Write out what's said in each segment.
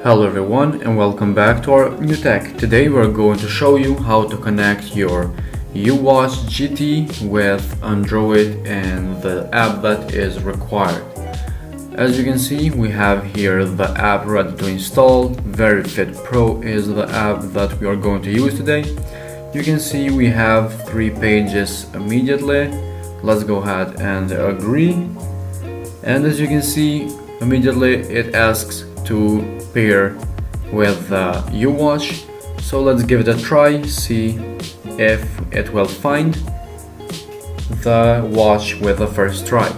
Hello everyone and welcome back to our new tech. Today we're going to show you how to connect your Uwatch GT with Android and the app that is required. As you can see, we have here the app ready to install. VeryFit Pro is the app that we are going to use today. You can see we have 3 pages immediately. Let's go ahead and agree. And as you can see, immediately it asks to pair with the Uwatch. So let's give it a try, see if it will find the watch with the first try.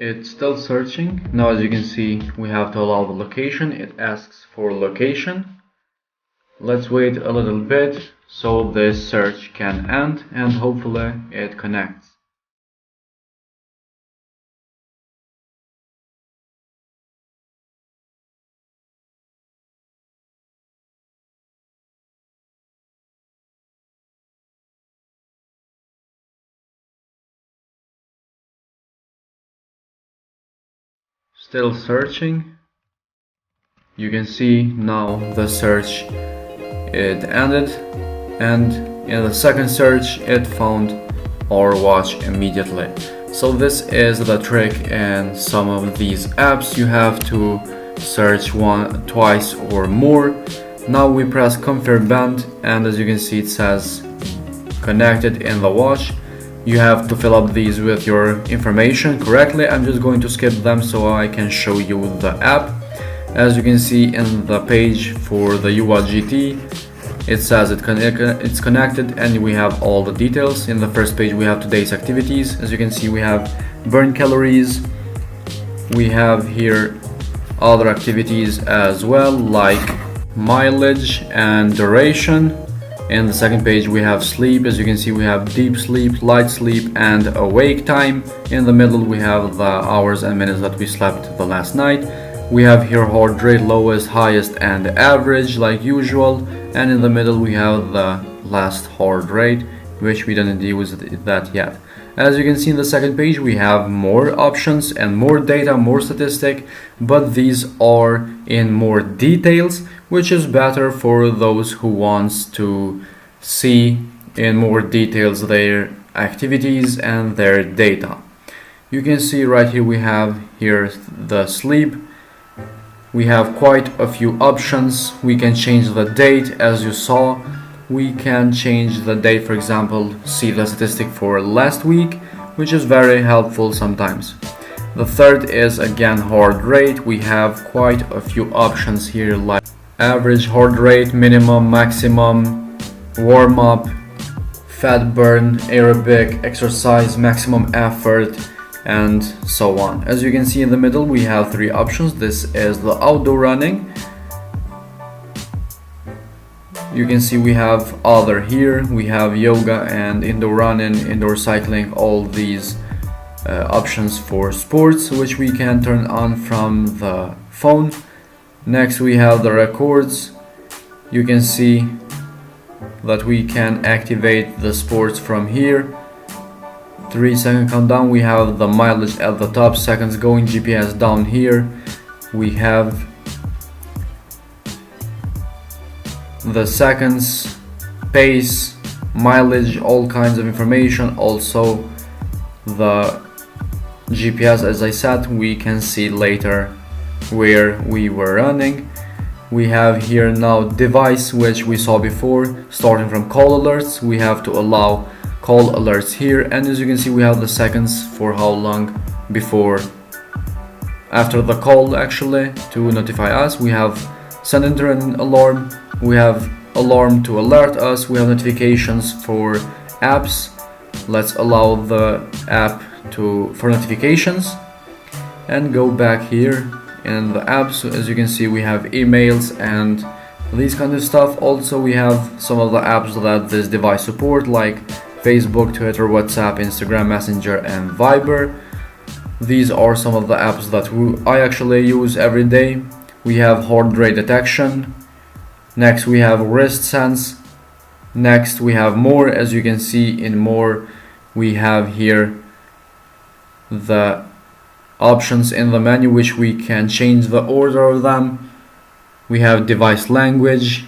It's still searching. Now as you can see, we have to allow the location. It asks for location. Let's wait a little bit so this search can end and hopefully it connects. Still searching. You can see now the search it ended, and in the second search it found our watch immediately. So this is the trick in some of these apps. You have to search twice or more. Now we press confirm band and as you can see it says connected in the watch. You have to fill up these with your information correctly. I'm just going to skip them so I can show you the app. As you can see in the page for the Uwatch GT, it says it's connected and we have all the details. In the first page we have today's activities. As you can see, we have burn calories. We have here other activities as well, like mileage and duration. In the second page we have sleep. As you can see, we have deep sleep, light sleep and awake time. In the middle we have the hours and minutes that we slept the last night. We have here heart rate, lowest, highest and average like usual. And in the middle we have the last heart rate, which we didn't use that yet. As you can see in the second page we have more options and more data, more statistic, but these are in more details, which is better for those who wants to see in more details their activities and their data. You can see right here we have here the sleep. We have quite a few options. We can change the date. As you saw, we can change the date, for example, see the statistic for last week, which is very helpful sometimes. The third is again heart rate. We have quite a few options here, like average heart rate, minimum, maximum, warm up, fat burn, aerobic, exercise, maximum effort, and so on. As you can see in the middle we have 3 options. This is the outdoor running. You can see we have other here. We have yoga and indoor running, indoor cycling, all these options for sports, which we can turn on from the phone. Next we have the records. You can see that we can activate the sports from here. 3-second countdown. We have the mileage at the top, seconds going, GPS down here. We have the seconds, pace, mileage, all kinds of information. Also the GPS, as I said, we can see later where we were running. We have here now device, which we saw before. Starting from call alerts, we have to allow call alerts here, and as you can see we have the seconds for how long before after the call actually to notify us. We have send an alarm, we have alarm to alert us, we have notifications for apps. Let's allow the app for notifications and go back here in the apps. As you can see we have emails and these kind of stuff. Also we have some of the apps that this device support, like Facebook, Twitter, WhatsApp, Instagram, Messenger and Viber. These are some of the apps that I actually use every day. We have heart rate detection. Next we have wrist sense. Next we have more. As you can see in more, we have here the options in the menu which we can change the order of them. We have device language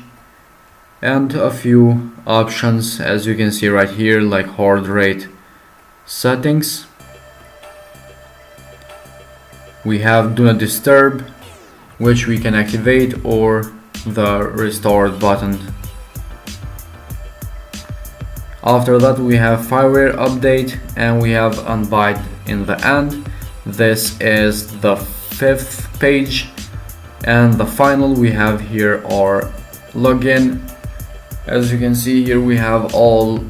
and a few options, as you can see right here, like heart rate settings. We have do not disturb, which we can activate, or the restart button. After that we have firmware update, and we have unbind in the end. This is the 5th page, and the final we have here our login. As you can see here, we have all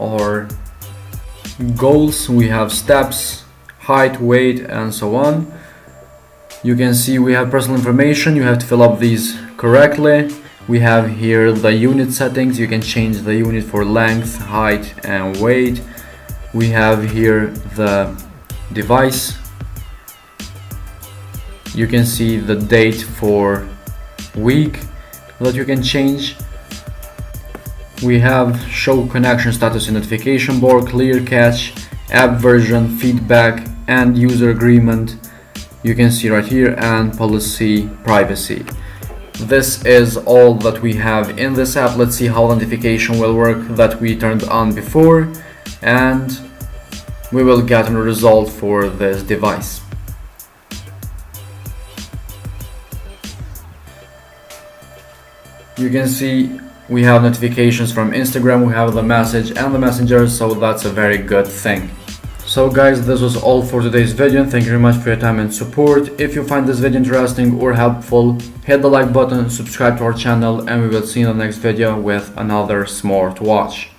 our goals. We have steps, height, weight, and so on. You can see we have personal information. You have to fill up these correctly. We have here the unit settings. You can change the unit for length, height, and weight. We have here the device. You can see the date for week that you can change. We have show connection status and notification bar, clear cache, app version, feedback, and user agreement. You can see right here, and policy privacy. This is all that we have in this app. Let's see how the notification will work that we turned on before, and we will get a result for this device. You can see we have notifications from Instagram, we have the message and the messenger, so that's a very good thing. So guys, this was all for today's video. Thank you very much for your time and support. If you find this video interesting or helpful, hit the like button, subscribe to our channel, and we will see you in the next video with another smart watch.